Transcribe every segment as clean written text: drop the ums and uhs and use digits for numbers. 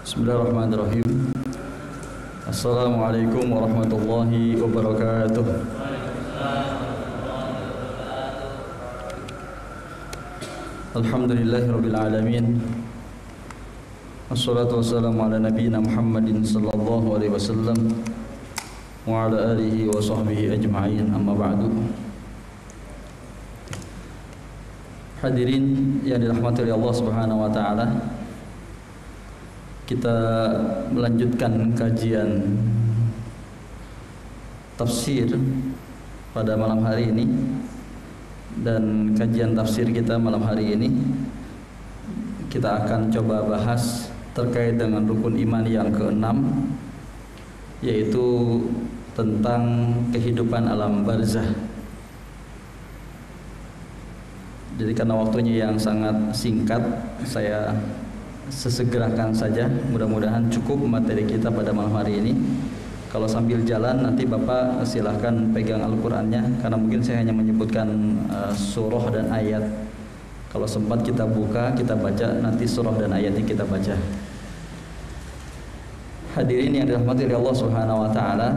Bismillahirrahmanirrahim. Assalamualaikum warahmatullahi wabarakatuh. Alhamdulillahirabbil alamin. Wassalatu wassalamu ala nabiyyina Muhammadin sallallahu alaihi wasallam wa ala alihi wa sahbihi ajma'in, amma ba'du. Hadirin yang dirahmati oleh Allah Subhanahu wa taala, kita melanjutkan kajian tafsir pada malam hari ini. Dan kajian tafsir kita malam hari ini kita akan coba bahas terkait dengan rukun iman yang keenam, yaitu tentang kehidupan alam barzah. Jadi karena waktunya yang sangat singkat, saya sesegerakan saja. Mudah-mudahan cukup materi kita pada malam hari ini. Kalau sambil jalan nanti Bapak silahkan pegang Al-Qur'annya, karena mungkin saya hanya menyebutkan surah dan ayat. Kalau sempat kita buka, kita baca, nanti surah dan ayatnya kita baca. Hadirin yang dirahmati oleh Allah Subhanahu wa taala,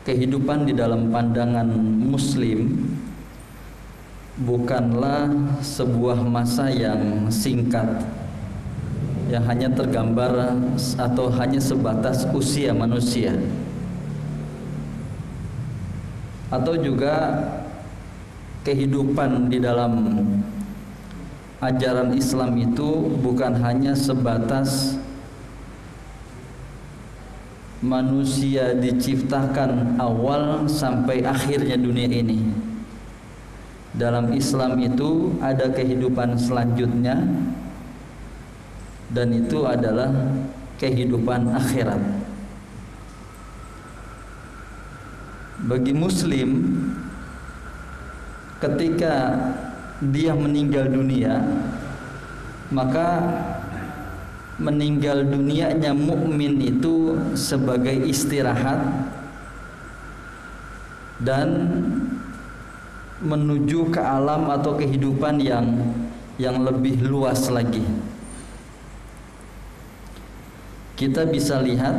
kehidupan di dalam pandangan muslim bukanlah sebuah masa yang singkat, yang hanya tergambar atau hanya sebatas usia manusia, atau juga kehidupan di dalam ajaran Islam itu bukan hanya sebatas manusia diciptakan awal sampai akhirnya dunia ini. Dalam Islam itu ada kehidupan selanjutnya, dan itu adalah kehidupan akhirat. Bagi muslim, ketika dia meninggal dunia, maka meninggal dunianya mukmin itu sebagai istirahat dan menuju ke alam atau kehidupan yang lebih luas lagi. Kita bisa lihat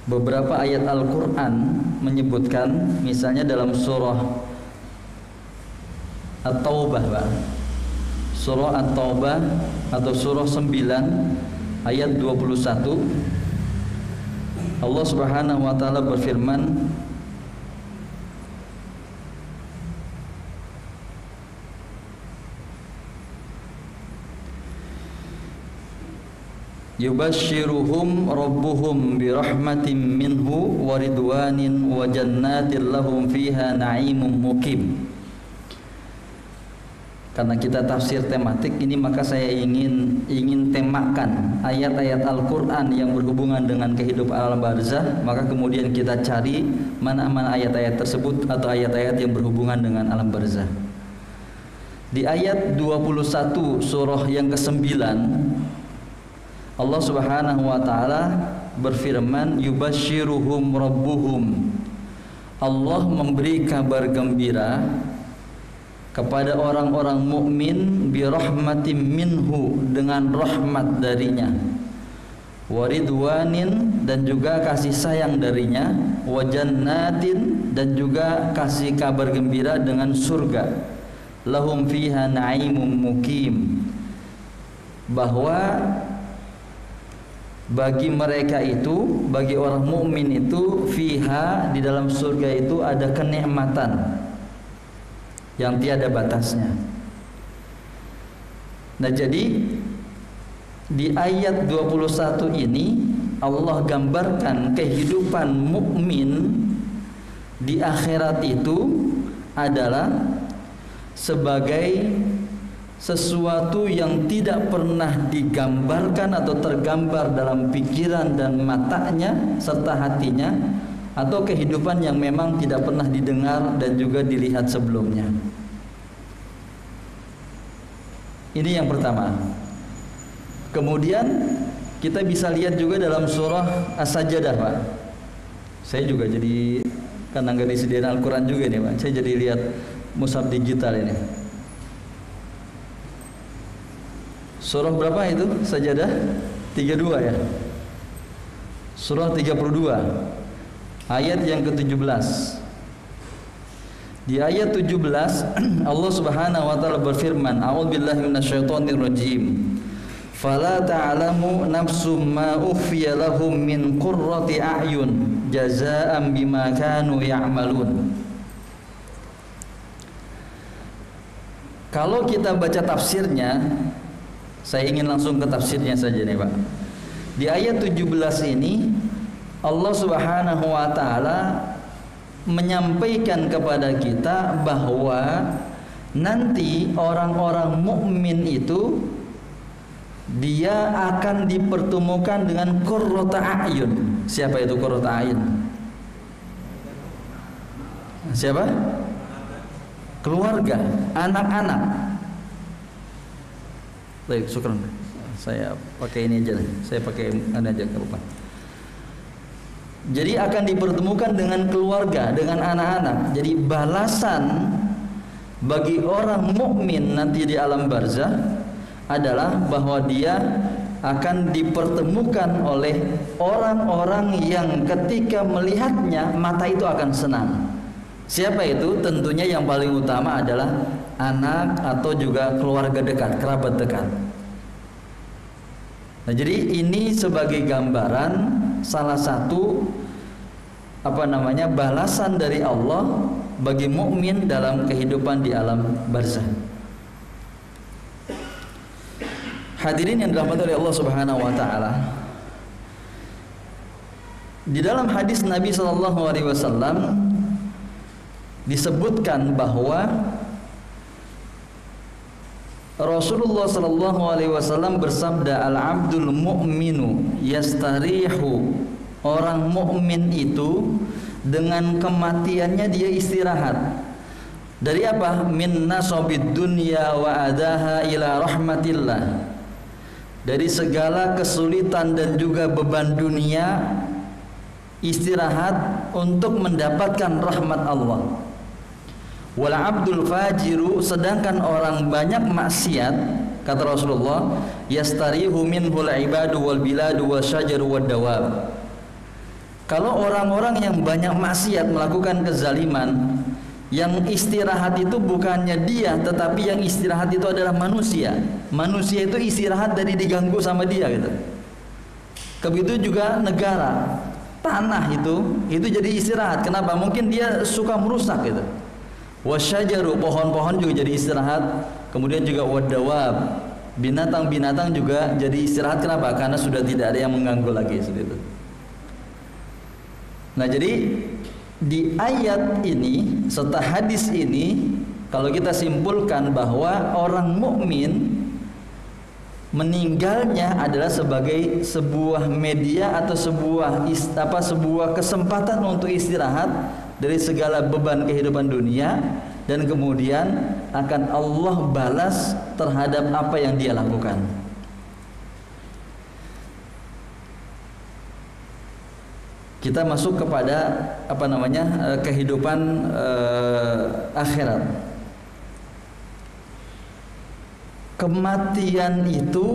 beberapa ayat Al-Quran menyebutkan, misalnya dalam surah At-Taubah, surah At-Taubah atau surah 9 ayat 21, Allah Subhanahu wa taala berfirman, yubashshiruhum rabbuhum birahmatin minhu wa ridwanin wa jannatin lahum fiha na'imun muqim. Karena kita tafsir tematik ini, maka saya ingin temakan ayat-ayat Al-Qur'an yang berhubungan dengan kehidupan alam barzah, maka kemudian kita cari mana-mana ayat-ayat tersebut atau ayat-ayat yang berhubungan dengan alam barzah. Di ayat 21 surah yang ke-9, Allah Subhanahu wa taala berfirman, yubashshiruhum rabbuhum. Allah memberi kabar gembira kepada orang-orang mukmin bi rahmatin minhu, dengan rahmat darinya, wa ridwanin, dan juga kasih sayang darinya, wa jannatin, dan juga kasih kabar gembira dengan surga, lahum fiha na'imun muqim, bahwa bagi mereka itu, bagi orang mukmin itu, fiha, di dalam surga itu ada kenikmatan yang tiada batasnya. Nah, jadi di ayat 21 ini Allah gambarkan kehidupan mukmin di akhirat itu adalah sebagai sesuatu yang tidak pernah digambarkan atau tergambar dalam pikiran dan matanya serta hatinya, atau kehidupan yang memang tidak pernah didengar dan juga dilihat sebelumnya. Ini yang pertama. Kemudian kita bisa lihat juga dalam surah As-Sajdah, Pak. Saya juga jadi, karena nggak disediakan Al-Quran juga nih, Pak, saya jadi lihat mushaf digital ini. Surah berapa itu? Sajadah 32 ya. Surah 32 ayat yang ke-17. Di ayat 17 Allah Subhanahu wa taala berfirman, A'udzubillahi minasyaitonir rajim. Fala ta'lamu nafsum ma ukhfiya lahum min qurrati a'yun jazaa'an bima kanu ya'malun. Kalau kita baca tafsirnya, saya ingin langsung ke tafsirnya saja nih Pak. Di ayat 17 ini Allah Subhanahu wa taala menyampaikan kepada kita bahwa nanti orang-orang mukmin itu dia akan dipertemukan dengan qurrata a'yun. Siapa itu qurrata a'yun? Siapa? Keluarga, anak-anak. Baik, syukran. Saya pakai ini aja. Saya pakai ini aja, enggak apa-apa. Jadi akan dipertemukan dengan keluarga, dengan anak-anak. Jadi balasan bagi orang mukmin nanti di alam barzah adalah bahwa dia akan dipertemukan oleh orang-orang yang ketika melihatnya mata itu akan senang. Siapa itu? Tentunya yang paling utama adalah anak atau juga keluarga dekat, kerabat dekat. Nah, jadi ini sebagai gambaran salah satu balasan dari Allah bagi mukmin dalam kehidupan di alam barzah. Hadirin yang dirahmati oleh Allah Subhanahu wa taala. Di dalam hadis Nabi sallallahu alaihi wasallam disebutkan bahwa Rasulullah sallallahu alaihi wasallam bersabda, al-abdul mu'minu yastarihu. Orang mukmin itu dengan kematiannya dia istirahat. Dari apa? Min nasabid dunya wa adaha ila rahmatillah. Dari segala kesulitan dan juga beban dunia, istirahat untuk mendapatkan rahmat Allah. Wal abdul fajiru, sedangkan orang banyak maksiat, kata Rasulullah, yastarihu minhul ibadu wal biladu wasyajaru wad dawab. Kalau orang-orang yang banyak maksiat, melakukan kezaliman, yang istirahat itu bukannya dia, tetapi yang istirahat itu adalah manusia. Manusia itu istirahat dari diganggu sama dia gitu. Begitu juga negara, tanah itu jadi istirahat. Kenapa? Mungkin dia suka merusak gitu. Wasyajaru, pohon-pohon juga jadi istirahat. Kemudian juga wadawab, binatang-binatang juga jadi istirahat. Kenapa? Karena sudah tidak ada yang mengganggu lagi seperti itu. Nah, jadi di ayat ini serta hadis ini kalau kita simpulkan bahwa orang mukmin meninggalnya adalah sebagai sebuah media atau sebuah kesempatan untuk istirahat dari segala beban kehidupan dunia, dan kemudian akan Allah balas terhadap apa yang dia lakukan. Kita masuk kepada kehidupan akhirat. Kematian itu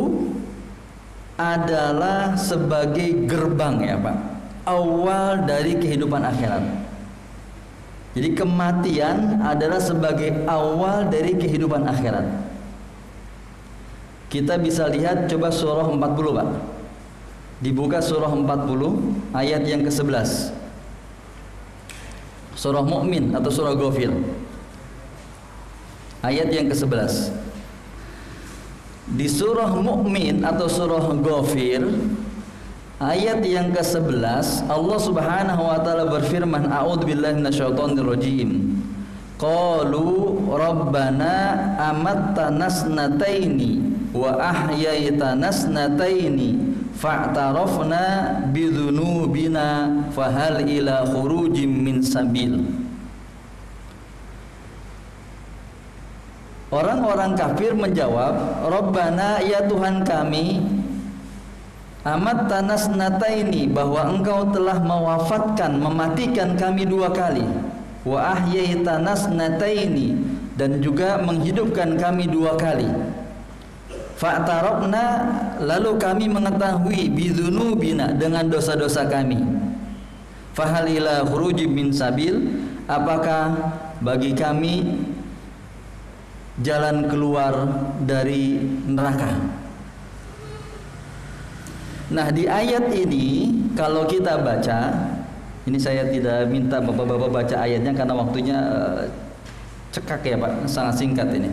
adalah sebagai gerbang ya Pak, awal dari kehidupan akhirat. Jadi kematian adalah sebagai awal dari kehidupan akhirat. Kita bisa lihat, coba surah 40 Pak. Dibuka surah 40 ayat yang ke-11. Surah Mu'min atau surah Ghafir. Ayat yang ke-11. Di surah Mu'min atau surah Ghafir ayat yang ke-11 Allah Subhanahu wa taala berfirman, a'udzubillahi minasyaitonir rajim. Qalu rabbana amattana snataini wa ahyaitana snataini fa'tarafna bidzunubina fahal ila khurujim min sabil. Orang-orang kafir menjawab, Rabbana, ya Tuhan kami, amat tanas nataini, bahwa engkau telah mewafatkan, mematikan kami 2 kali, wa ahyaitanas nataini, dan juga menghidupkan kami 2 kali. Fa'tarafna, lalu kami mengetahui bidzunubina, dengan dosa-dosa kami. Fahal ila khurujim min sabil, apakah bagi kami jalan keluar dari neraka? Nah, di ayat ini kalau kita baca, ini saya tidak minta bapak-bapak baca ayatnya karena waktunya cekak ya Pak, sangat singkat ini.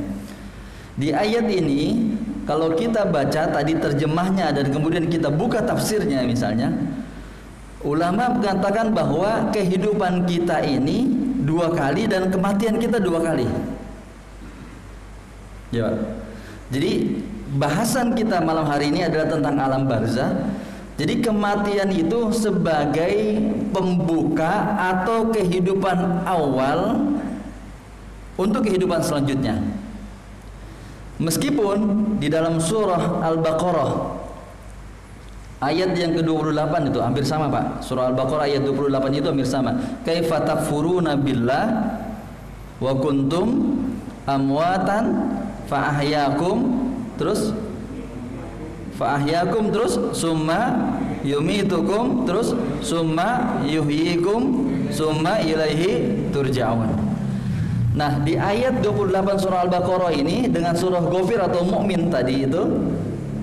Di ayat ini kalau kita baca tadi terjemahnya dan kemudian kita buka tafsirnya misalnya, ulama mengatakan bahwa kehidupan kita ini 2 kali dan kematian kita 2 kali. Ya. Jadi bahasan kita malam hari ini adalah tentang alam barzah. Jadi kematian itu sebagai pembuka atau kehidupan awal untuk kehidupan selanjutnya. Meskipun di dalam surah Al-Baqarah ayat yang ke-28 itu hampir sama Pak. Surah Al-Baqarah ayat 28 itu hampir sama. Kaifa takfuruna billah wa kuntum amwatan fa ahyakum, terus fa ahyakum, terus summa yumitukum, terus summa yuhyikum, summa ilaihi turja'un. Nah, di ayat 28 surah Al-Baqarah ini dengan surah Ghafir atau Mukmin tadi itu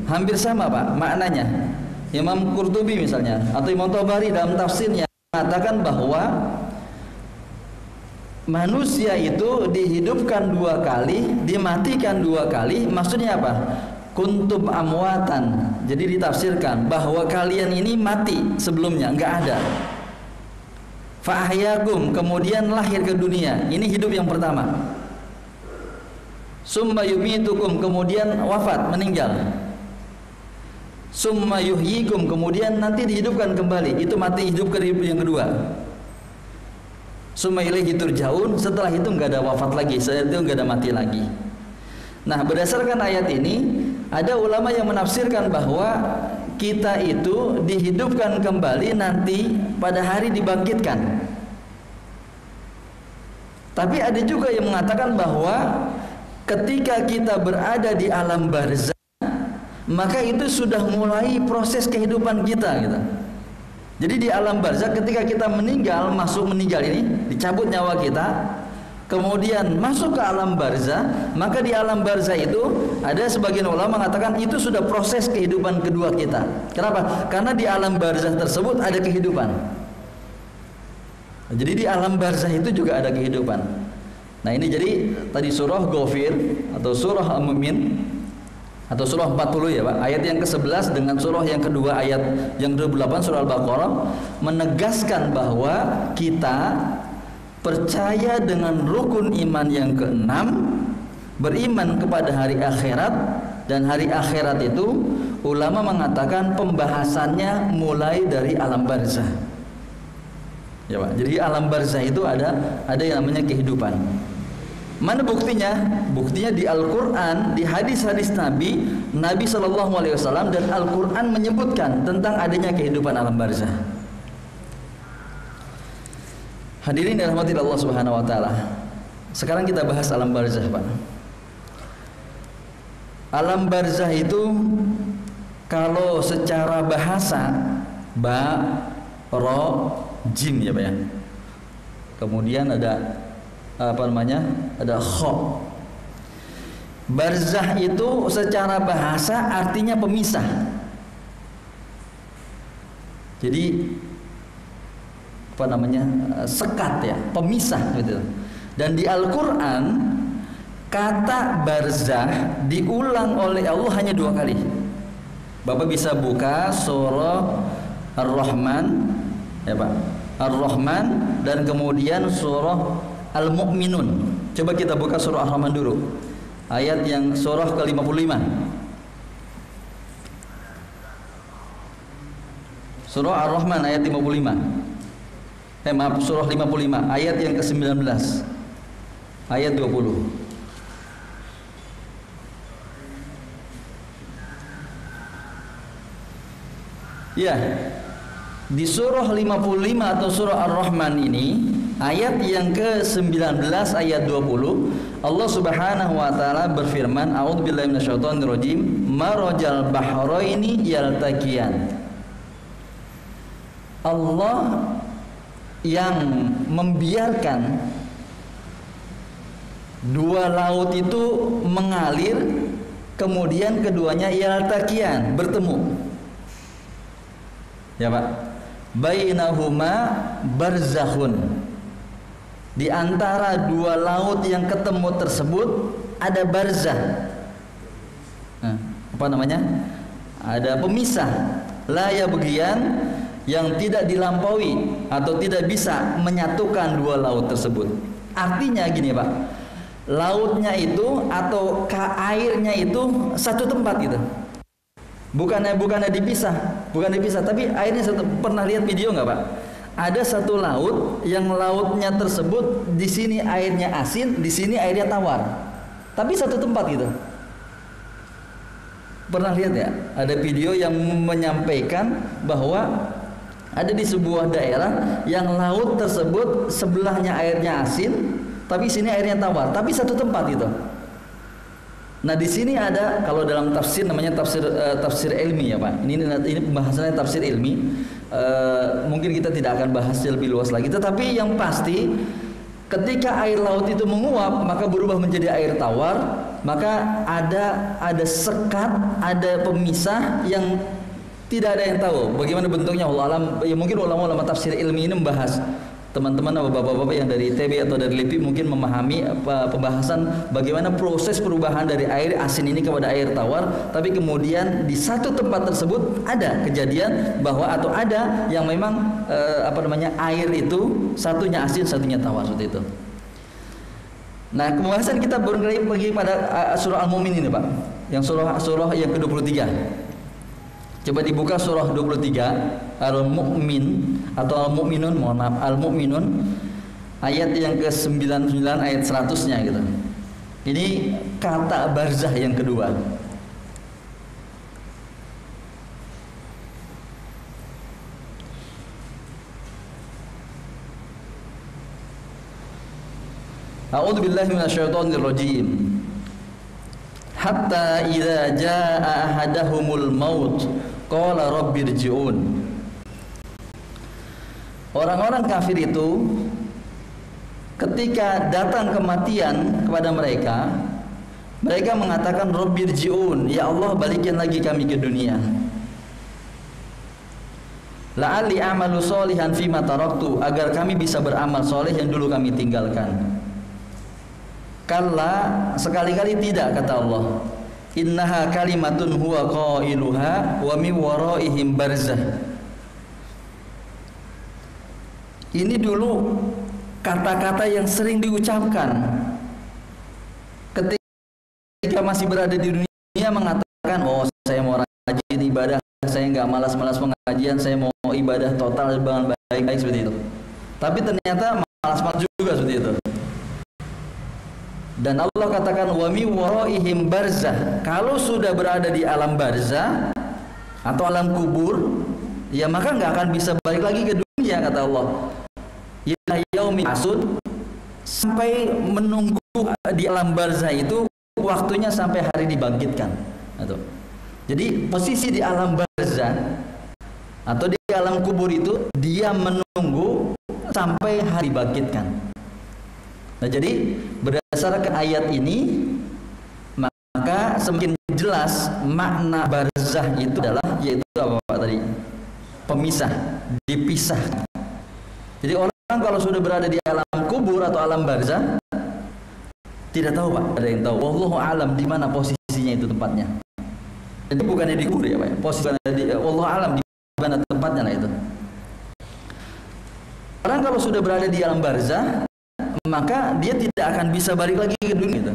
hampir sama Pak maknanya. Imam Qurtubi misalnya atau Imam Tabari dalam tafsirnya mengatakan bahwa manusia itu dihidupkan 2 kali, dimatikan 2 kali. Maksudnya apa? Kuntum amwatan. Jadi ditafsirkan bahwa kalian ini mati sebelumnya, enggak ada. Fa'ahyakum, kemudian lahir ke dunia. Ini hidup yang pertama. Summa yumitukum, kemudian wafat, meninggal. Summa yuhyikum, kemudian nanti dihidupkan kembali. Itu mati, hidup ke hidup yang kedua. Summa ilaihi turja'un, setelah itu enggak ada wafat lagi, setelah itu enggak ada mati lagi. Nah, berdasarkan ayat ini ada ulama yang menafsirkan bahwa kita itu dihidupkan kembali nanti pada hari dibangkitkan. Tapi ada juga yang mengatakan bahwa ketika kita berada di alam barzah, maka itu sudah mulai proses kehidupan kita gitu. Jadi di alam barzah ketika kita meninggal, meninggal ini, dicabut nyawa kita, kemudian masuk ke alam barzah, maka di alam barzah itu ada sebagian ulama mengatakan itu sudah proses kehidupan kedua kita. Kenapa? Karena di alam barzah tersebut ada kehidupan. Jadi di alam barzah itu juga ada kehidupan. Nah, ini jadi tadi surah Ghafir atau surah Al-Mu'min atau surah 40 ya Pak, ayat yang ke-11 dengan surah yang kedua ayat yang ke-28 surah Al-Baqarah menegaskan bahwa kita percaya dengan rukun iman yang ke-6, beriman kepada hari akhirat, dan hari akhirat itu ulama mengatakan pembahasannya mulai dari alam barzah. Ya Pak, jadi alam barzah itu ada yang namanya kehidupan. Mana buktinya? Buktinya di Al-Quran, di hadis-hadis Nabi SAW, dan Al-Quran menyebutkan tentang adanya kehidupan alam barzah. Hadirin yang dirahmati Allah Subhanahu wa taala. Sekarang kita bahas alam barzah, Pak. Alam barzah itu kalau secara bahasa ba, ro, jim ya Pak ya. Kemudian ada ada kho. Barzah itu secara bahasa artinya pemisah. Jadi sekat ya, pemisah gitu. Dan di Al-Quran kata barzah diulang oleh Allah hanya 2 kali. Bapak bisa buka surah Ar-Rahman ya Pak, Ar-Rahman, dan kemudian surah Al-Mu'minun. Coba kita buka surah Ar-Rahman dulu, ayat yang surah ke-55. Surah Ar-Rahman ayat 55. Maaf, surah 55 ayat yang ke-19, ayat 20. Ya, di surah 55 atau surah Ar-Rahman ini Ayat yang ke-19 ayat 20 Allah Subhanahu wa taala berfirman, a'udzubillahi minasyaitonirrajim, marajal bahraini yaltaqiyan. Allah yang membiarkan dua laut itu mengalir, kemudian keduanya yaltaqiyan, bertemu. Ya Pak, bainahuma barzakhun. Di antara dua laut yang ketemu tersebut ada barzah. Apa namanya? Ada pemisah. La yabghiyan, yang tidak dilampaui atau tidak bisa menyatukan dua laut tersebut. Artinya gini Pak, lautnya itu atau airnya itu satu tempat gitu. Bukannya dipisah, tapi airnya satu. Pernah lihat video nggak Pak? Ada satu laut yang lautnya tersebut di sini airnya asin, di sini airnya tawar, tapi satu tempat gitu. Pernah lihat ya? Ada video yang menyampaikan bahwa ada di sebuah daerah yang laut tersebut sebelahnya airnya asin, tapi sini airnya tawar, tapi satu tempat gitu. Nah di sini ada, kalau dalam tafsir namanya tafsir ilmi ya Pak. Ini pembahasannya tafsir ilmi. Mungkin kita tidak akan bahas lebih luas lagi. Tetapi yang pasti, ketika air laut itu menguap maka berubah menjadi air tawar. Maka ada sekat, ada pemisah yang tidak ada yang tahu bagaimana bentuknya. Allah alam. Ya mungkin ulama-ulama tafsir ilmi ini membahas. Teman-teman atau bapak-bapak yang dari ITB atau dari LIPI mungkin memahami pembahasan bagaimana proses perubahan dari air asin ini kepada air tawar. Tapi kemudian di satu tempat tersebut ada kejadian bahwa atau ada yang memang air itu satunya asin satunya tawar seperti itu. Nah pembahasan kita berkali pergi pada surah Al-Mu'min ini Pak, yang surah yang ke-23. Coba dibuka surah 23 Al-Mu'min atau Al-Mu'minun, mohon maaf, Al-Mu'minun ayat yang ke-99 ayat 100-nya gitu. Ini kata barzah yang kedua. A'udzubillahi minasyaitonirrajim. Hatta idza jaa ahadahumul maut qala rabbirji'un. Orang-orang kafir itu ketika datang kematian kepada mereka, mereka mengatakan rabbirji'un, ya Allah balikin lagi kami ke dunia. La'alli a'malu sholihan fima taraktu, agar kami bisa beramal soleh yang dulu kami tinggalkan. Kalla, sekali-kali tidak, kata Allah. Innaha kalimatun huwa qailuha wa min waraihim barzah. Ini dulu kata-kata yang sering diucapkan ketika masih berada di dunia, mengatakan, oh saya mau rajin ibadah, saya nggak malas-malas pengajian, saya mau ibadah total dengan baik-baik seperti itu. Tapi ternyata malas-malas juga seperti itu. Dan Allah katakan wa mi waraihim barzah. Kalau sudah berada di alam barzah atau alam kubur, ya maka nggak akan bisa balik lagi ke dunia, kata Allah. Ila yaumi asud, sampai menunggu di alam barzah itu waktunya sampai hari dibangkitkan. Jadi posisi di alam barzah atau di alam kubur itu dia menunggu sampai hari dibangkitkan. Nah jadi berdasarkan ayat ini maka semakin jelas makna barzah itu adalah yaitu apa Pak tadi? Pemisah, dipisah. Jadi orang kalau sudah berada di alam kubur atau alam barzah tidak tahu Pak, ada yang tahu. Wallahu alam di mana posisinya itu tempatnya. Jadi bukannya di kubur ya Pak, posisinya di wallahu alam di mana tempatnya lah itu. Orang kalau sudah berada di alam barzah maka dia tidak akan bisa balik lagi ke dunia gitu.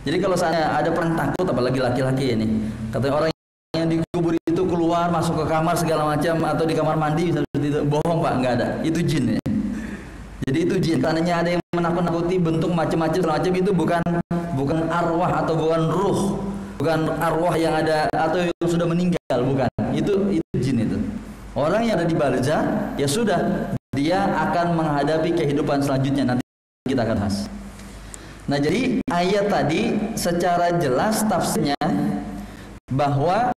Jadi kalau saya ada perang takut, apalagi laki-laki ini, katanya orang yang dikubur itu keluar masuk ke kamar segala macam atau di kamar mandi bisa seperti itu, bohong Pak, nggak ada, itu jin ya. Jadi itu jin, karenanya ada yang menakut-nakuti bentuk macam-macam segala macam, itu bukan arwah atau bukan ruh, bukan arwah yang ada atau yang sudah meninggal, bukan, itu jin itu. Orang yang ada di barzah ya sudah, dia akan menghadapi kehidupan selanjutnya. Nanti kita akan bahas. Nah, jadi ayat tadi secara jelas tafsirnya bahwa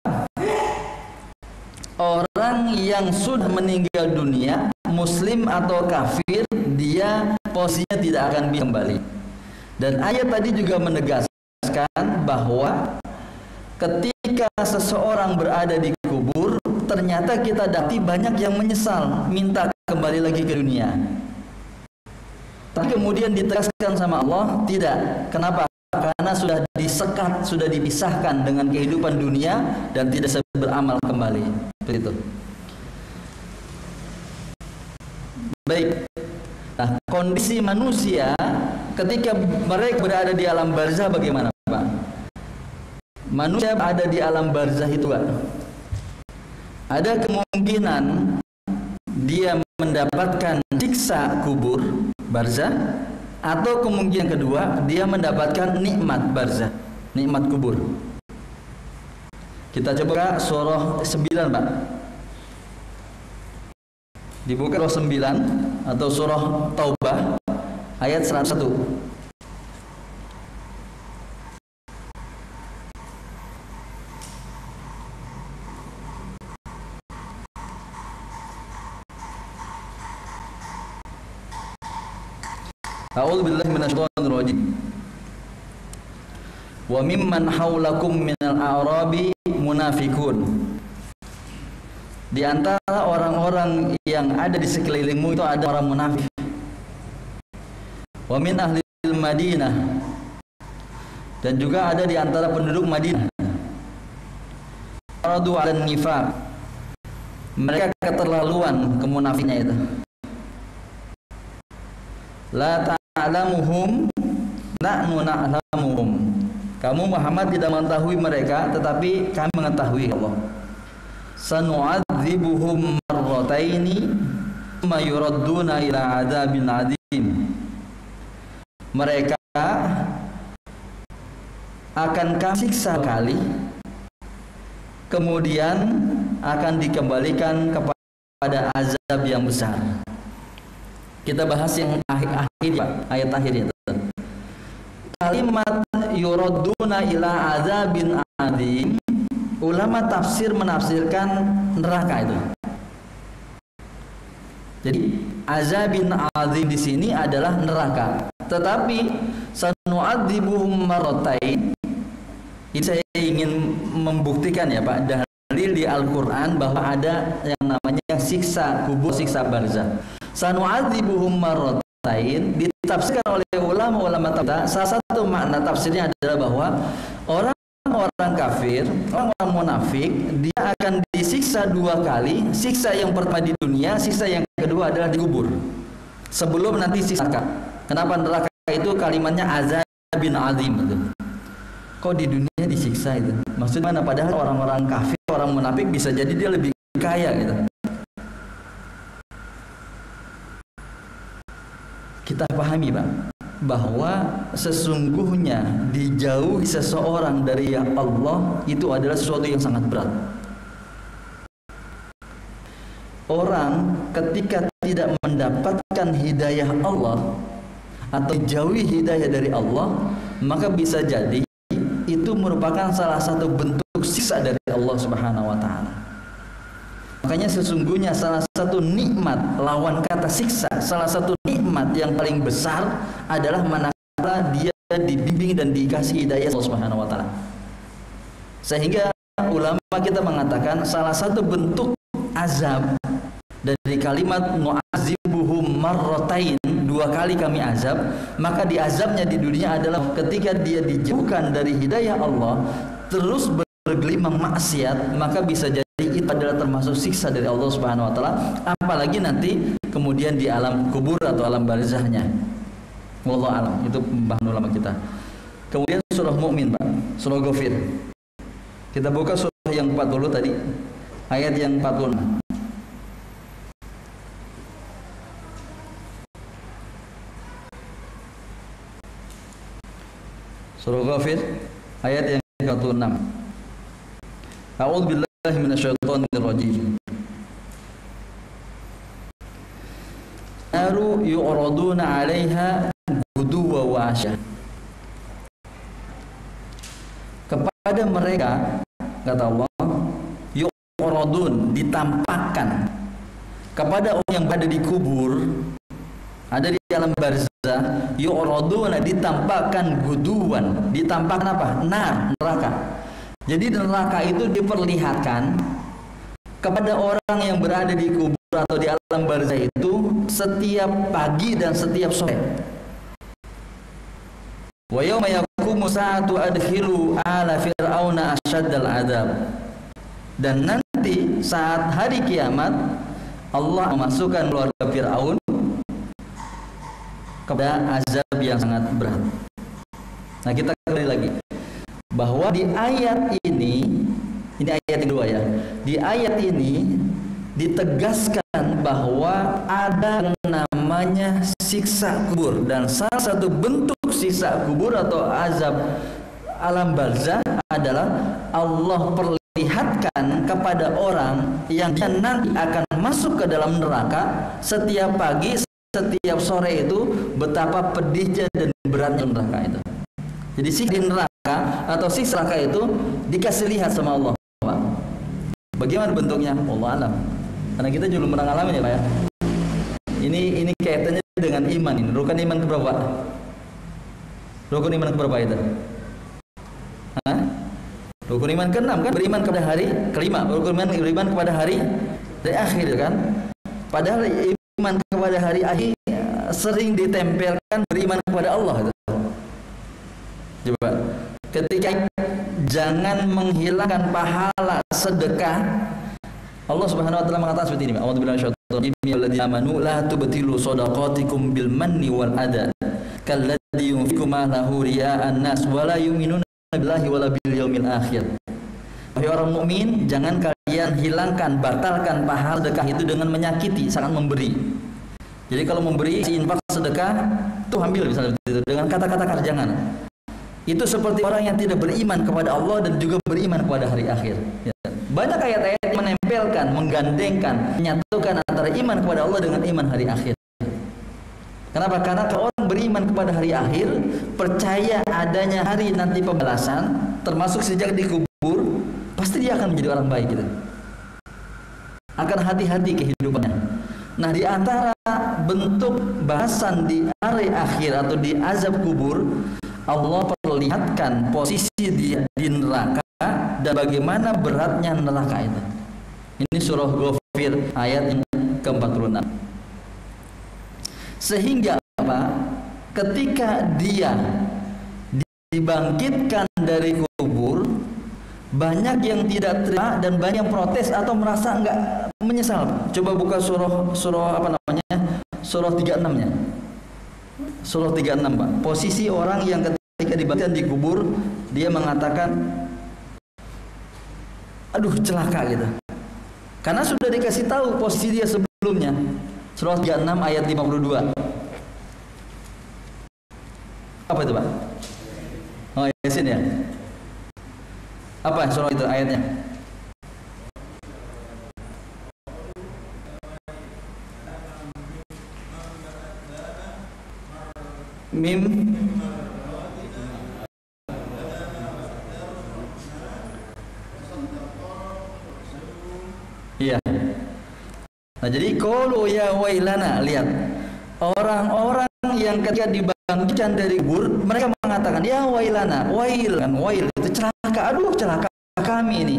orang yang sudah meninggal dunia, muslim atau kafir, dia posisinya tidak akan kembali. Dan ayat tadi juga menegaskan bahwa ketika seseorang berada di kubur, ternyata kita dapati banyak yang menyesal, minta kembali lagi ke dunia. Tapi kemudian ditegaskan sama Allah, tidak. Kenapa? Karena sudah disekat, sudah dipisahkan dengan kehidupan dunia dan tidak bisa beramal kembali. Begitu. Baik. Nah, kondisi manusia ketika mereka berada di alam barzah bagaimana, Pak? Manusia ada di alam barzah itu, Pak. Ada kemungkinan dia mendapatkan siksa kubur barzah, atau kemungkinan kedua dia mendapatkan nikmat barzah, nikmat kubur. Kita coba surah 9, Pak. Dibuka surah 9 atau surah Taubah ayat 101. A'udzu billahi minasyaitonir rajim. Wa mimman haulakum minal a'rabi munafikun. Di antara orang-orang yang ada di sekelilingmu itu ada orang munafik. Wa min ahlil Madinah. Dan juga ada di antara penduduk Madinah. Radu 'alan nifaq. Mereka keterlaluan kemunafiknya itu. La ta'lamuhum nahnu na'lamuhum. Kamu Muhammad tidak mengetahui mereka, tetapi kami mengetahui Allah. Sanu'adzibuhum marrataini thumma yuradduna ila 'adzabin 'adzim. Mereka akan kami siksa kali, kemudian akan dikembalikan kepada azab yang besar. Kita bahas yang akhir, Pak, ayat akhirnya. Kalimat yuraduna ila azabin adzim, ulama tafsir menafsirkan neraka itu. Jadi azabin adzim di sini adalah neraka. Tetapi sanu'adzibuhum marratain, ini saya ingin membuktikan ya, Pak, dalil di Al-Qur'an bahwa ada yang namanya siksa kubur, siksa barzah. Sanu'adzibuhum marratain ditafsirkan oleh ulama-ulama tafsir. Salah satu makna tafsirnya adalah bahwa orang-orang kafir, orang-orang munafik, dia akan disiksa dua kali. Siksa yang pertama di dunia, siksa yang kedua adalah di kubur. Sebelum nanti siksa neraka. Kenapa neraka itu kalimatnya azabin azim itu? Kok di dunia disiksa itu? Maksudnya mana? Padahal orang-orang kafir, orang munafik bisa jadi dia lebih kaya gitu. Kita pahami, Pak, bahwa sesungguhnya dijauhi seseorang dari yang Allah itu adalah sesuatu yang sangat berat. Orang ketika tidak mendapatkan hidayah Allah atau dijauhi hidayah dari Allah, maka bisa jadi itu merupakan salah satu bentuk siksa dari Allah Subhanahu wa taala. Makanya sesungguhnya salah satu nikmat, lawan kata siksa, salah satu nikmat yang paling besar adalah manakala dia dibimbing dan dikasih hidayah Allah Subhanahu wa taala. Sehingga ulama kita mengatakan salah satu bentuk azab dari kalimat nu'azibuhum marratain, dua kali kami azab, maka diazabnya di dunia adalah ketika dia dijauhkan dari hidayah Allah, terus bergelimang maksiat, maka bisa jadi itu adalah termasuk siksa dari Allah Subhanahu wa taala, apalagi nanti kemudian di alam kubur atau alam barzahnya. Wallahu alam. Itu pembahasan ulama kita. Kemudian surah Mukmin, Pak, surah Ghafir. Kita buka surah yang 40 tadi, ayat yang 46. Surah Ghafir ayat yang 46. A'udzu billahi minasyaitonir rajim. yu'raduna 'alaiha guduwa wa asya. Kepada mereka, kata Allah, yu'radun, ditampakkan. Kepada orang yang berada di kubur, ada di alam barzah, yu'raduna, ditampakkan guduwan. Ditampakkan apa? Neraka. Jadi neraka itu diperlihatkan kepada orang yang berada di kubur atau di alam barzah itu setiap pagi dan setiap sore. Wa yauma yaqumu sa'atu adkhilu ala fir'auna asyaddal adzab. Dan nanti saat hari kiamat Allah memasukkan keluarga Fir'aun kepada azab yang sangat berat. Nah, kita kembali lagi bahwa di ayat ini ayat kedua ya. Di ayat ini ditegaskan bahwa ada namanya siksa kubur, dan salah satu bentuk siksa kubur atau azab alam barzah adalah Allah perlihatkan kepada orang yang dia nanti akan masuk ke dalam neraka setiap pagi, setiap sore itu, betapa pedihnya dan beratnya neraka itu. Jadi siksa neraka atau siksa neraka itu dikasih lihat sama Allah. Bagaimana bentuknya? Allah alam. Karena kita juga belum pernah ngalamin ya Pak ya. Ini kaitannya dengan iman ini. Rukun iman keberapa? Rukun iman keberapa itu? Hah? Rukun iman ke-6 kan, beriman kepada hari kelima. Rukun iman beriman kepada hari dari akhir kan. Padahal iman kepada hari akhir sering ditempelkan beriman kepada Allah itu. Coba, ketika jangan menghilangkan pahala sedekah, Allah Subhanahu wa taala mengatakan seperti ini. A'udzubillahi minasyaitonir rajim. Alladzina amanu la tubtilu shadaqatikum bil manni wal adha kalladzi yunfiqu malahu ria'an nas wa la yu'minuna billahi wala bil yaumil akhir. Wahai orang mukmin, jangan kalian hilangkan, batalkan pahala sedekah itu dengan menyakiti, sangat memberi. Jadi kalau memberi, infak sedekah, tuh ambil misalnya itu dengan kata-kata jangan. Itu seperti orang yang tidak beriman kepada Allah dan juga beriman kepada hari akhir. Ya. Banyak ayat-ayat yang menempelkan, menggandengkan, menyatukan antara iman kepada Allah dengan iman hari akhir. Kenapa? Karena kalau orang beriman kepada hari akhir, percaya adanya hari nanti pembalasan, termasuk sejak di kubur, pasti dia akan menjadi orang baik gitu. Akan hati-hati kehidupannya. Nah, di antara bentuk bahasan di hari akhir atau di azab kubur, Allah perlihatkan posisi dia di neraka dan bagaimana beratnya neraka itu. Ini surah Ghafir ayat yang ke-46. Sehingga apa? Ketika dia dibangkitkan dari kubur, banyak yang tidak terima dan banyak yang protes atau merasa enggak menyesal. Coba buka surah apa namanya? Surah 36-nya. Surah 36, Pak. Posisi orang yang ketika dibangkitkan di kubur, dia mengatakan, aduh celaka gitu. Karena sudah dikasih tahu posisi dia sebelumnya. Surah 36 ayat 52. Apa itu, Pak? Oh, Yasin ya? Apa surah itu ayatnya? Mim. Iya. Nah, jadi qalu ya wailana, lihat. Orang-orang yang ketika dibangkitkan dari kubur, mereka mengatakan ya wailana, wail kan, wail itu celaka, aduh celaka kami ini.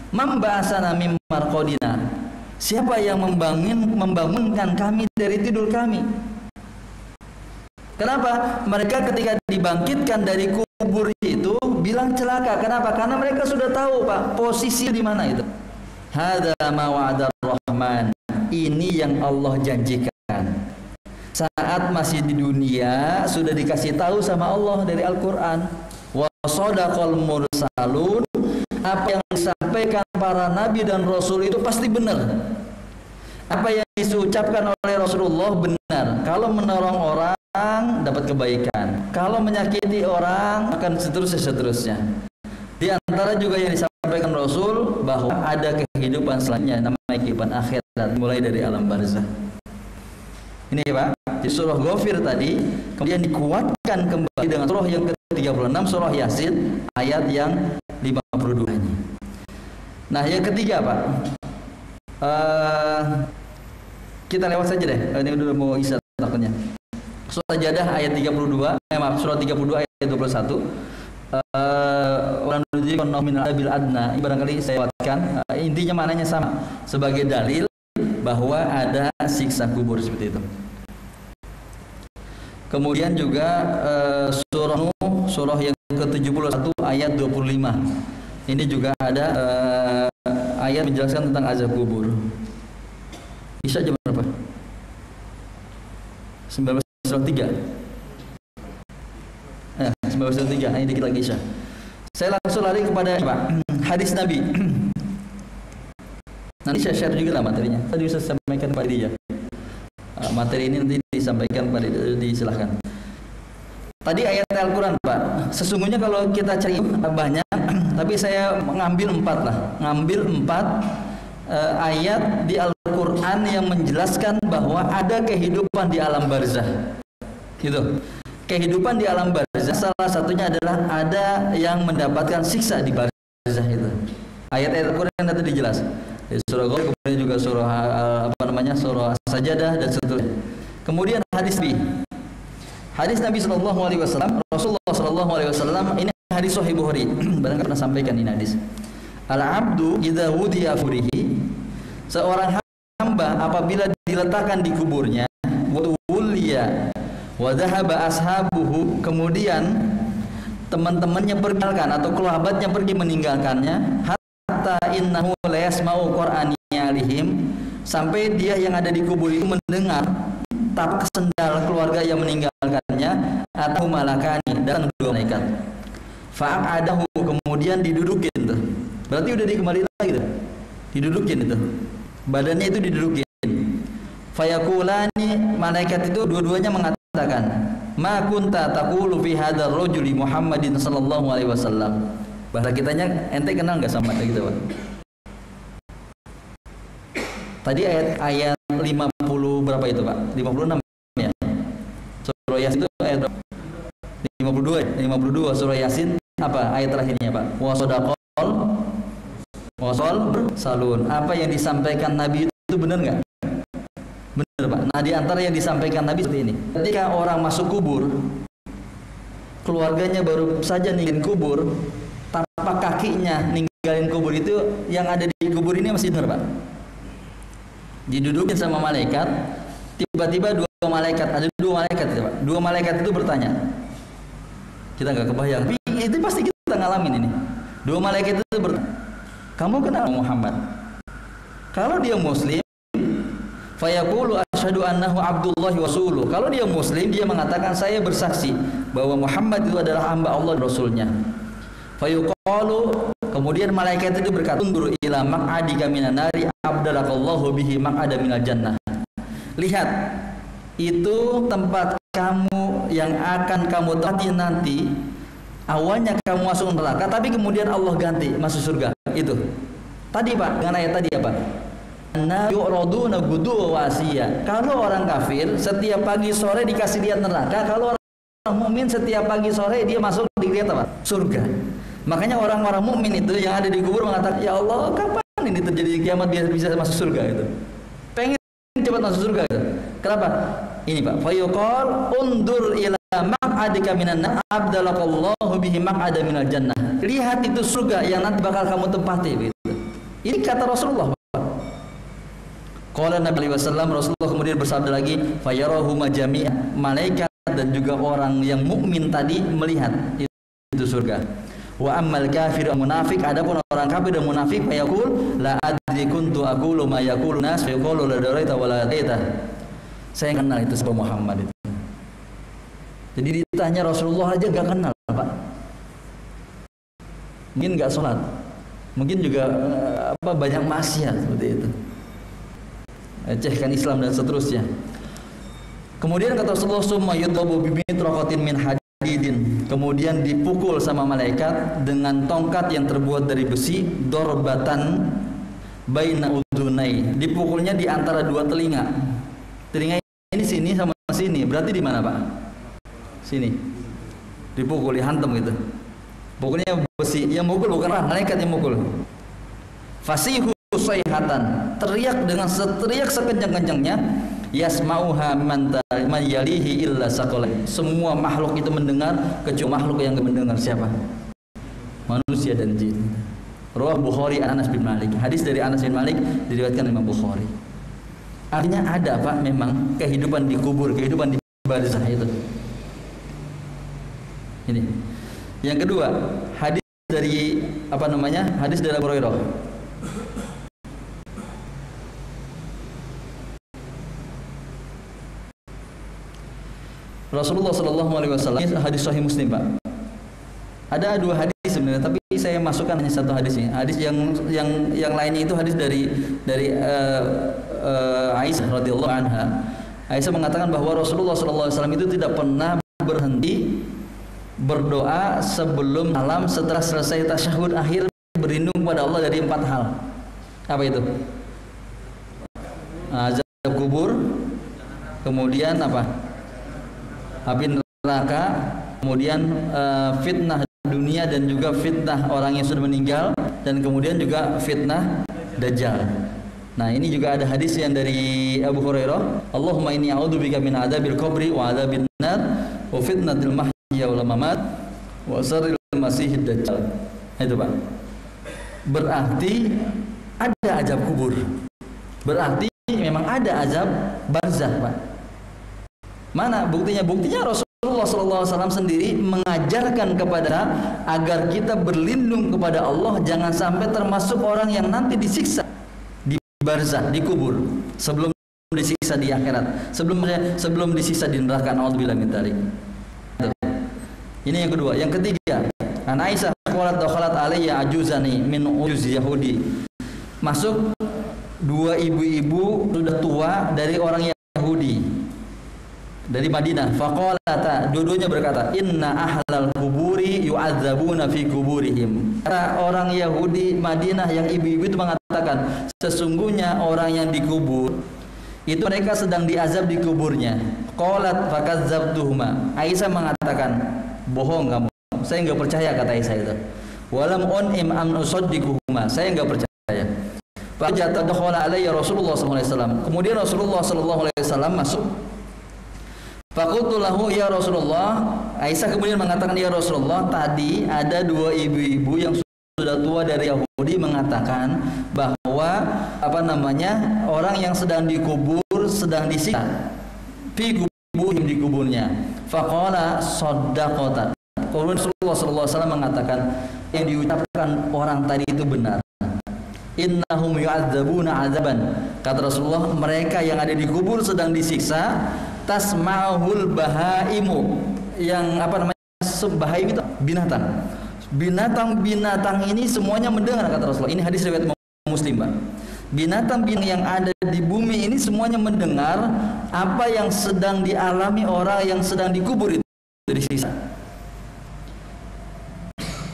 Mamba'asana mim marqadina. Siapa yang membangunkan kami dari tidur kami? Kenapa? Mereka ketika dibangkitkan dari kubur itu bilang celaka. Kenapa? Karena mereka sudah tahu, Pak, posisi di mana itu. Hadza ma wa'ada rahman. Ini yang Allah janjikan. Saat masih di dunia sudah dikasih tahu sama Allah dari Al-Qur'an. Wa shadaqal mursalun. Apa yang disampaikan para nabi dan rasul itu pasti benar. Apa yang diucapkan oleh Rasulullah benar. Kalau menolong orang dapat kebaikan. Kalau menyakiti orang akan seterusnya. Di antara juga yang disampaikan Rasul bahwa ada kehidupan selanjutnya, namanya kehidupan akhirat, mulai dari alam barzah. Ini ya Pak. Di surah Ghafir tadi kemudian dikuatkan kembali dengan surah yang ke-36 surah Yasin ayat yang 52. Nah, yang ketiga Pak. Kita lewat saja deh. Ini udah mau isya takutnya. Surah Jadah ayat 32, maaf surah 32 ayat 21. Orang nominal bil adna, barangkali saya lewatkan. Intinya maknanya sama sebagai dalil bahwa ada siksa kubur seperti itu. Kemudian juga surah Nuh, surah yang ke-71 ayat 25. Ini juga ada ayat menjelaskan tentang azab kubur. Isya jam berapa? 19.3. 19.3. Ini dikit lagi Isya. Saya langsung lari kepada Pak, hadis Nabi. Nanti saya share juga lah materinya. Tadi saya sampaikan pada dia. Materi ini nanti disampaikan pada disilahkan. Tadi ayat Al-Quran Pak. Sesungguhnya kalau kita cari banyak, tapi saya mengambil 4 lah. Ngambil 4 ayat di Al-Quran yang menjelaskan bahwa ada kehidupan di alam barzah. Gitu. Kehidupan di alam barzah salah satunya adalah ada yang mendapatkan siksa di barzah itu. Ayat-ayat Al-Quran itu dijelas. Surah Ghafir, kemudian juga surah surah Sajadah dan seterusnya. Kemudian hadis Nabi sallallahu alaihi wasallam, Rasulullah sallallahu alaihi wasallam, ini hadis Sahih Bukhari. Barangkali pernah sampaikan ini hadis. Al-'abdu idza wudi'a furihi, seorang hamba apabila diletakkan di kuburnya, wa wuliya wa dhahaba ashabuhu, kemudian teman-temannya pergi atau kerabatnya pergi meninggalkannya, hatta innahu la yasma'u qur'ani alihim, sampai dia yang ada di kubur itu mendengar tapak sendal keluarga yang meninggalkannya, atau malakani, dan 2 malaikat. Fa'adahu, kemudian didudukin tuh. Berarti udah dikembali lagi tuh. Didudukin itu. Badannya itu didudukin. Fayakulani, malaikat itu dua-duanya mengatakan, ma kunta taqulu fi hadzal rajuli Muhammadin sallallahu alaihi wasallam. Bahasa kitanya ente kenal enggak sama kita, Pak? Tadi ayat 50 berapa itu, Pak? 56 ya. Surah Yasin itu ayat 52 surah Yasin apa ayat terakhirnya, Pak? Wasol salun. Apa yang disampaikan Nabi itu benar enggak? Benar, Pak. Nah, di antara yang disampaikan Nabi seperti ini. Ketika orang masuk kubur, keluarganya baru saja ninggalin kubur, tapak kakinya ninggalin kubur itu, yang ada di kubur ini masih benar, Pak. Didudukin sama malaikat, tiba-tiba ada 2 malaikat itu, Pak. 2 malaikat itu bertanya. Kita nggak kebayang, tapi itu pasti kita ngalamin ini. 2 malaikat itu bertanya, kamu kenal Muhammad? Kalau dia muslim, fayaqulu asyhadu annahu abdullahi wa rasuluh. Kalau dia muslim, dia mengatakan saya bersaksi bahwa Muhammad itu adalah hamba Allah dan Rasulnya. Fayuqalu, kemudian malaikat itu berkata, undur ila maq'adika minan nari abdalakallahu bihi maq'ada minal jannah. Lihat, itu tempat kamu yang akan kamu tempati nanti. Awalnya kamu masuk neraka, tapi kemudian Allah ganti masuk surga. Itu tadi, Pak, dengan ayat tadi apa? Yu'raduna gudu wa asiya. Kalau orang kafir setiap pagi sore dikasih lihat neraka, kalau orang mukmin setiap pagi sore dia masuk dilihat apa? Surga. Makanya orang-orang mukmin itu yang ada di kubur mengatakan, ya Allah, kapan ini terjadi kiamat biar bisa masuk surga itu? Pengen cepat masuk surga itu. Kenapa? Ini, Pak. Fayuqal undur ila maq'adika minan nar abdalakallahu bihi maq'ada minal jannah. Lihat itu surga yang nanti bakal kamu tempati gitu. Ini kata Rasulullah, Pak. Qala Nabi wasallam, Rasulullah kemudian bersabda lagi, fayarahu majami'a, malaikat dan juga orang yang mukmin tadi melihat itu surga. Wa ammal kafir munafik, adapun orang kafir dan munafik, fayaqul la adri kuntu aqulu ma yaqulu nas fayaqulu la daraita wa la taita. Saya kenal itu sebab Muhammad itu. Jadi ditanya Rasulullah aja gak kenal, Pak. Mungkin gak sholat, mungkin juga banyak maksiat seperti itu, lecehkan Islam dan seterusnya. Kemudian kata Rasulullah, summa yudhabu bimitraqatin min hadidin, kemudian dipukul sama malaikat dengan tongkat yang terbuat dari besi, dorbatan baina udunai, dipukulnya di antara 2 telinga. Telinga ini sini sini, berarti di mana Pak? Sini. Dipukul, dihantam gitu. Pukulnya besi, yang mukul bukan malaikat yang mukul. Fasihu sayhatan, teriak dengan teriak sekencang-kencangnya, yasmauha man yalihi illa saqala. Semua makhluk itu mendengar kecuali makhluk yang mendengar siapa? Manusia dan jin. Rawah Bukhari Anas bin Malik. Hadis dari Anas bin Malik diriwayatkan Imam Bukhari. Artinya ada Pak memang kehidupan di kubur, kehidupan di barzah itu. Ini. Yang kedua, hadis dari Hadis dari Abu Hurairah. Rasulullah sallallahu alaihi wasallam, hadis sahih Muslim, Pak. Ada dua hadis sebenarnya, tapi saya masukkan hanya satu hadis ini. Hadis yang lainnya itu hadis dari Aisyah radhiyallahu anha. Aisyah mengatakan bahwa Rasulullah sallallahu alaihi wasallam itu tidak pernah berhenti berdoa sebelum salam setelah selesai tasyahud akhir, berlindung kepada Allah dari 4 hal. Apa itu? Azab kubur, kemudian apa? Api neraka, kemudian fitnah dunia dan juga fitnah orang yang sudah meninggal, dan kemudian juga fitnah Dajjal. Nah, ini juga ada hadis yang dari Abu Hurairah, Allahumma inni a'udzubika min adzabil qabri wa adzabin nar wa fitnatil mahya wal mamat wa syarril masiihid dajjal. Itu Pak. Berarti ada azab kubur. Berarti memang ada azab barzakh, Pak. Mana buktinya? Buktinya Rasulullah SAW sendiri mengajarkan kepada agar kita berlindung kepada Allah, jangan sampai termasuk orang yang nanti disiksa di barzakh, di kubur, sebelum disiksa di akhirat, sebelum disiksa di neraka. Nauzubillah min dzalik. Ini yang kedua. Yang ketiga, An Aisyah qalat dakhalat alayya ajuzani min ujuz Yahudi. Masuk dua ibu-ibu sudah tua dari orang Yahudi dari Madinah. Faqalata, dua-duanya berkata, inna ahlal kuburi yu'adzabuna fi kuburihim. Orang Yahudi Madinah yang ibu-ibu itu mengatakan, sesungguhnya orang yang dikubur itu mereka sedang diazab di kuburnya. Qalat fakazzabtuhuma. Aisyah mengatakan, bohong kamu, saya enggak percaya, kata Aisyah itu. Walam un'im am usaddiquhuma, saya enggak percaya. Fajata dakhala alayya Rasulullah sallallahu alaihi wasallam. Kemudian Rasulullah sallallahu alaihi wasallam masuk. Faqultu lahu ya Rasulullah. Aisyah kemudian mengatakan, ya Rasulullah, tadi ada dua ibu-ibu yang sudah tua dari Yahudi mengatakan bahwa orang yang sedang dikubur sedang disiksa fi kuburihim, di kuburnya. Faqala saddaqata. Kemudian Rasulullah sallallahu alaihi wasallam mengatakan, yang diucapkan orang tadi itu benar. Innahum yu'adzabuna adzaban. Kata Rasulullah, mereka yang ada di kubur sedang disiksa. Tasma'ul bahaimu, yang bahaim itu binatang. Binatang ini semuanya mendengar, kata Rasulullah. Ini hadis riwayat Muslim, Pak. Binatang yang ada di bumi ini semuanya mendengar apa yang sedang dialami orang yang sedang dikubur itu disiksa.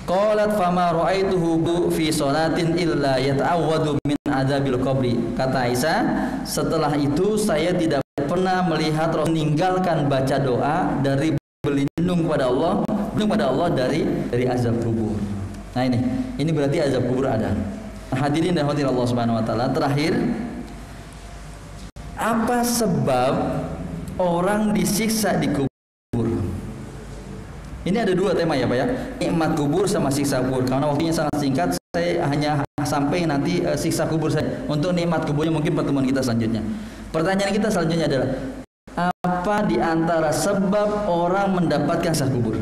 Qalat fama ra'aituhu fi sholatin illa yata'awwadu min adzabil qabri. Kata Aisyah, setelah itu saya tidak pernah melihat Rasul meninggalkan baca doa dari berlindung kepada Allah dari azab kubur. Nah, ini berarti azab kubur ada. Hadirin dan hadirat Allah Subhanahu wa taala, terakhir, apa sebab orang disiksa di kubur? Ini ada dua tema ya Pak ya, nikmat kubur sama siksa kubur. Karena waktunya sangat singkat, saya hanya sampai nanti siksa kubur saja. Untuk nikmat kuburnya mungkin pertemuan kita selanjutnya. Pertanyaan kita selanjutnya adalah, apa di antara sebab orang mendapatkan siksa kubur?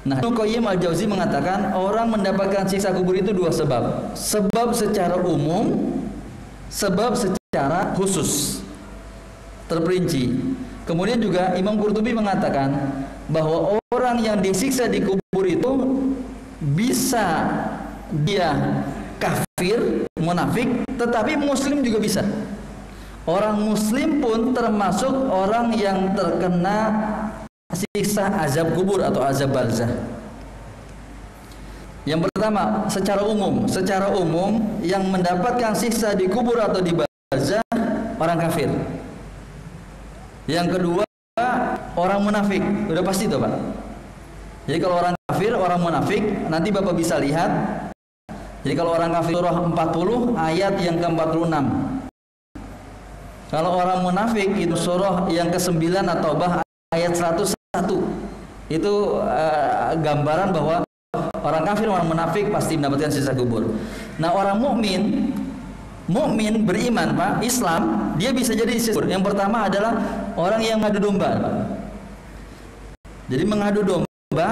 Nah, Ibnu Qayyim al-Jauzi mengatakan orang mendapatkan siksa kubur itu dua sebab. Sebab secara umum, sebab secara khusus, terperinci. Kemudian juga Imam Qurtubi mengatakan bahwa orang yang disiksa di kubur itu bisa dia kafir, munafik, tetapi muslim juga bisa. Orang muslim pun termasuk orang yang terkena siksa azab kubur atau azab barzakh. Yang pertama, secara umum yang mendapatkan siksa di kubur atau di barzakh orang kafir. Yang kedua, orang munafik. Udah pasti itu, Pak. Jadi kalau orang kafir, orang munafik, nanti Bapak bisa lihat. Jadi kalau orang kafir surah 40 ayat yang ke-46. Kalau orang munafik itu surah yang ke-9 At-Taubah ayat 101. Itu gambaran bahwa orang kafir, orang munafik pasti mendapatkan siksa kubur. Nah, orang mukmin beriman, Pak, Islam, dia bisa jadi siksa kubur. Yang pertama adalah orang yang mengadu domba, Pak. Jadi mengadu domba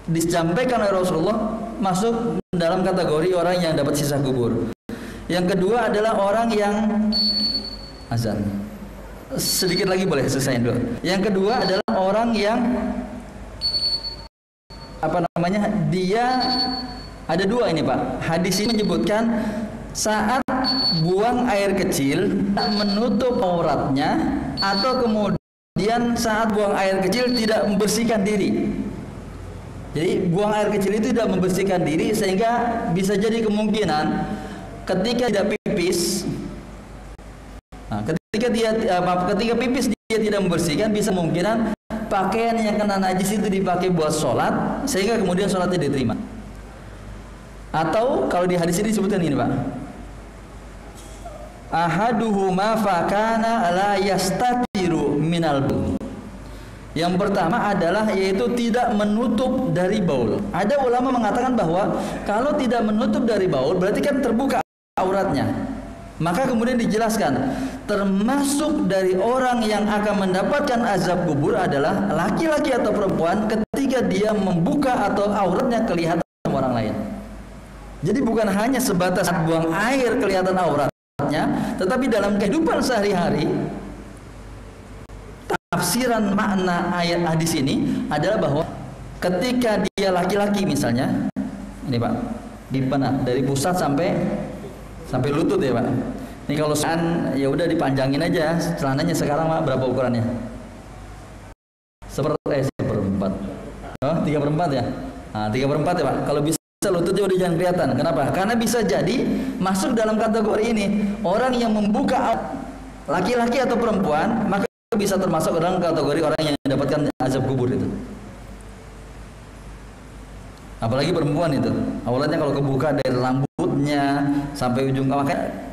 disampaikan oleh Rasulullah masuk dalam kategori orang yang dapat siksa kubur. Yang kedua adalah orang yang azan. Sedikit lagi boleh selesai dulu. Yang kedua adalah orang yang dia ada dua ini, Pak. Hadis ini menyebutkan saat buang air kecil menutup auratnya, atau kemudian saat buang air kecil tidak membersihkan diri. Jadi buang air kecil itu tidak membersihkan diri, sehingga bisa jadi kemungkinan ketika tidak pipis, ketika pipis dia tidak membersihkan, bisa kemungkinan pakaian yang kena najis itu dipakai buat sholat, sehingga kemudian sholatnya diterima. Atau kalau di hadis ini disebutkan ini, Pak, ahaduhuma fakana la yastatiru minal baul. Yang pertama adalah yaitu tidak menutup dari baul. Ada ulama mengatakan bahwa kalau tidak menutup dari baul berarti kan terbuka auratnya. Maka kemudian dijelaskan, termasuk dari orang yang akan mendapatkan azab kubur adalah laki-laki atau perempuan ketika dia membuka atau auratnya kelihatan orang lain. Jadi bukan hanya sebatas buang air kelihatan auratnya, tetapi dalam kehidupan sehari-hari, tafsiran makna ayat hadis ini adalah bahwa ketika dia laki-laki misalnya, ini, Pak, dari pusat sampai lutut ya, Pak. Ini kalau ya udah dipanjangin aja celananya. Sekarang, Pak, berapa ukurannya? Seperempat. Oh, 3/4 ya. Nah, 3/4 ya, Pak. Kalau bisa lututnya udah jangan kelihatan. Kenapa? Karena bisa jadi masuk dalam kategori ini orang yang membuka, laki-laki atau perempuan, maka bisa termasuk dalam kategori orang yang mendapatkan azab kubur itu. Apalagi perempuan itu, auratnya kalau kebuka dari rambutnya sampai ujung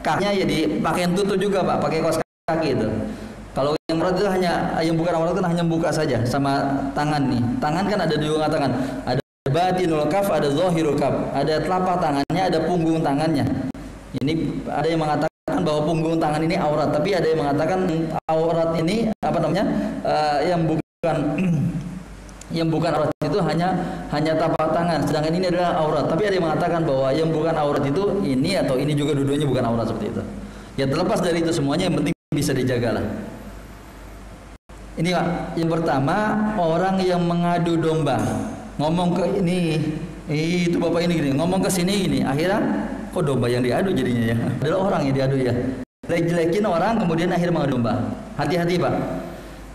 kakinya ya dipakai tutup juga, Pak, pakai kaos kaki itu. Kalau yang aurat itu yang bukan aurat kan hanya buka saja, sama tangan nih. Tangan kan ada dua tangan, ada batinul kaf, ada zahirul kaf, ada telapak tangannya, ada punggung tangannya. Ini ada yang mengatakan bahwa punggung tangan ini aurat, tapi ada yang mengatakan aurat ini yang bukan aurat itu hanya tapak tangan, sedangkan ini adalah aurat. Tapi ada yang mengatakan bahwa yang bukan aurat itu ini atau ini juga dua-duanya bukan aurat, seperti itu. Ya, terlepas dari itu semuanya, yang penting bisa dijagalah. Ini, Pak, yang pertama orang yang mengadu domba, ngomong ke ini, itu bapak ini gini, ngomong ke sini gini, akhirnya kok domba yang diadu jadinya ya? Adalah orang yang diadu ya. Jelek-jelekin orang kemudian akhirnya mengadu domba. Hati-hati, Pak.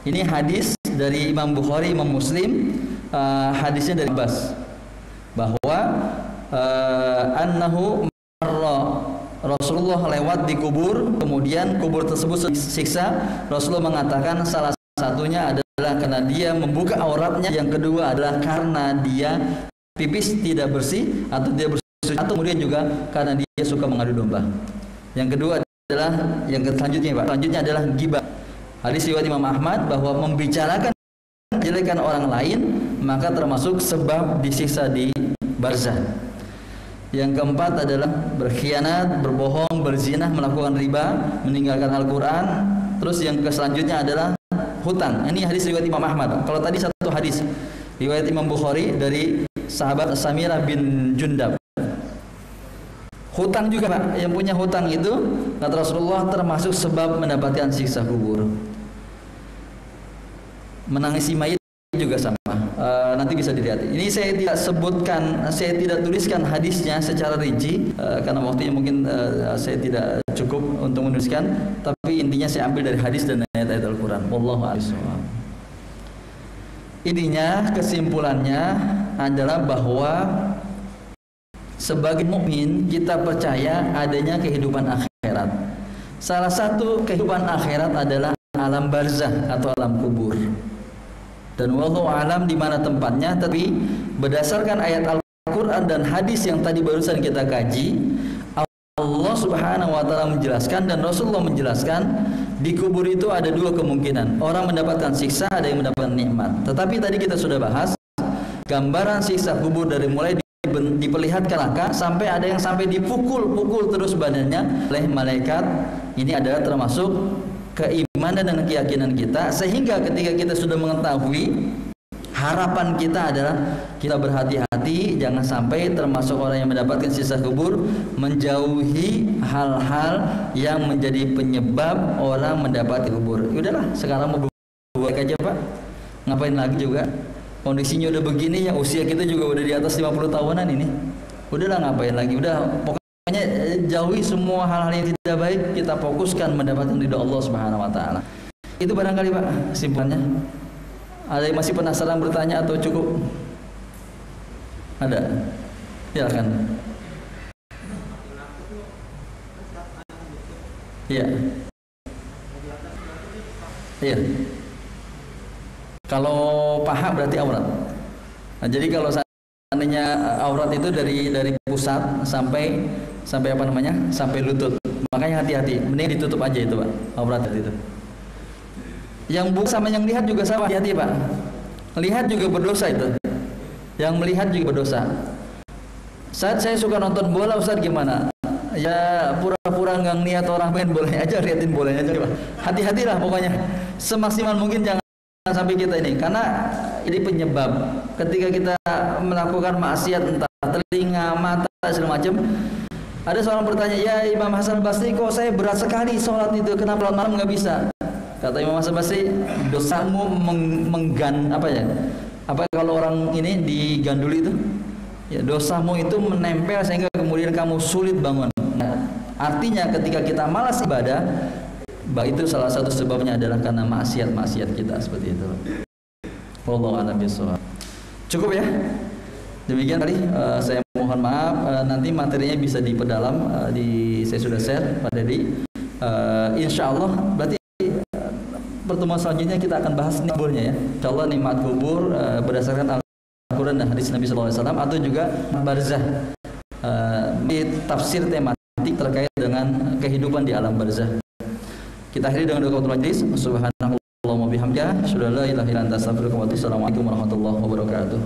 Ini hadis dari Imam Bukhari, Imam Muslim, hadisnya dari Abbas bahwa annahu marra, Rasulullah lewat di kubur, kemudian kubur tersebut siksa. Rasulullah mengatakan salah satunya adalah karena dia membuka auratnya, yang kedua adalah karena dia pipis tidak bersih atau dia bersih, atau kemudian juga karena dia suka mengadu domba. Yang kedua adalah yang selanjutnya, Pak. Selanjutnya adalah ghibah. Hadis riwayat Imam Ahmad bahwa membicarakan kejelekan orang lain maka termasuk sebab disiksa di barzah. Yang keempat adalah berkhianat, berbohong, berzinah, melakukan riba, meninggalkan Al-Quran. Terus yang selanjutnya adalah hutang. Ini hadis riwayat Imam Ahmad. Kalau tadi satu hadis riwayat Imam Bukhari dari sahabat Samirah bin Jundab. Hutang juga, Pak. Yang punya hutang itu kata Rasulullah termasuk sebab mendapatkan siksa kubur. Menangisi mayit juga sama. Nanti bisa dilihat. Ini saya tidak sebutkan, saya tidak tuliskan hadisnya secara rinci karena waktunya mungkin saya tidak cukup untuk menuliskan. Tapi intinya saya ambil dari hadis dan ayat-ayat Al-Quran. Wallahu a'lam. Intinya, kesimpulannya adalah bahwa sebagai mukmin kita percaya adanya kehidupan akhirat. Salah satu kehidupan akhirat adalah alam barzah atau alam kubur. Dan wallahu alam di mana tempatnya, tapi berdasarkan ayat Al-Qur'an dan hadis yang tadi barusan kita kaji, Allah Subhanahu wa taala menjelaskan dan Rasulullah menjelaskan di kubur itu ada dua kemungkinan. Orang mendapatkan siksa, ada yang mendapatkan nikmat. Tetapi tadi kita sudah bahas gambaran siksa kubur dari mulai diperlihatkan langkah sampai ada yang sampai dipukul-pukul terus badannya oleh malaikat. Ini adalah termasuk keimanan dan keyakinan kita, sehingga ketika kita sudah mengetahui, harapan kita adalah kita berhati-hati jangan sampai termasuk orang yang mendapatkan siksa kubur, menjauhi hal-hal yang menjadi penyebab orang mendapat kubur. Udahlah, sekarang mau buat aja Pak, ngapain lagi juga, kondisinya udah begini, yang usia kita juga udah di atas 50 tahunan ini, udahlah ngapain lagi, udah pokoknya jauhi semua hal-hal yang tidak baik, kita fokuskan mendapatkan ridha Allah Subhanahu wa taala. Itu barangkali Pak simpulannya. Ada yang masih penasaran bertanya atau cukup? Ada? Silakan. Iya. Iya. Kalau paha berarti aurat. Nah, jadi kalau seandainya aurat itu dari pusat sampai apa namanya? Sampai lutut. Makanya hati-hati, mending ditutup aja itu Pak, aurat itu. Yang buka sama yang lihat juga sama, hati-hati Pak. Lihat juga berdosa itu. Yang melihat juga berdosa. Saat saya suka nonton bola, Ustaz gimana? Ya pura-pura nggak ngeliat orang main bolanya aja, liatin bolanya aja Pak. Hati-hatilah pokoknya. Semaksimal mungkin jangan sampai kita ini, karena ini penyebab ketika kita melakukan maksiat, entah telinga, mata, segala macam. Ada seorang bertanya, ya Imam Hasan Basri, kok saya berat sekali sholat itu, kenapa malam nggak bisa? Kata Imam Hasan Basri, dosamu apa kalau orang ini diganduli itu, ya dosamu itu menempel sehingga kemudian kamu sulit bangun. Nah, artinya ketika kita malas ibadah, itu salah satu sebabnya adalah karena maksiat kita seperti itu. Wallahu a'lam bishawab. Cukup ya. Demikian tadi saya mohon maaf, nanti materinya bisa diperdalam, saya sudah share Pak Dedi. Insya Allah berarti pertemuan selanjutnya kita akan bahas kuburnya ya. Insya Allah nikmat kubur berdasarkan Al-Quran dan hadis Nabi SAW, atau juga barzah, tafsir tematik terkait dengan kehidupan di alam barzah. Kita akhiri dengan doa majlis. Subhanallahumma bihamdika, asyhadu an la ilaha illa anta, astaghfiruka wa atubu ilaik. Assalamualaikum warahmatullahi wabarakatuh.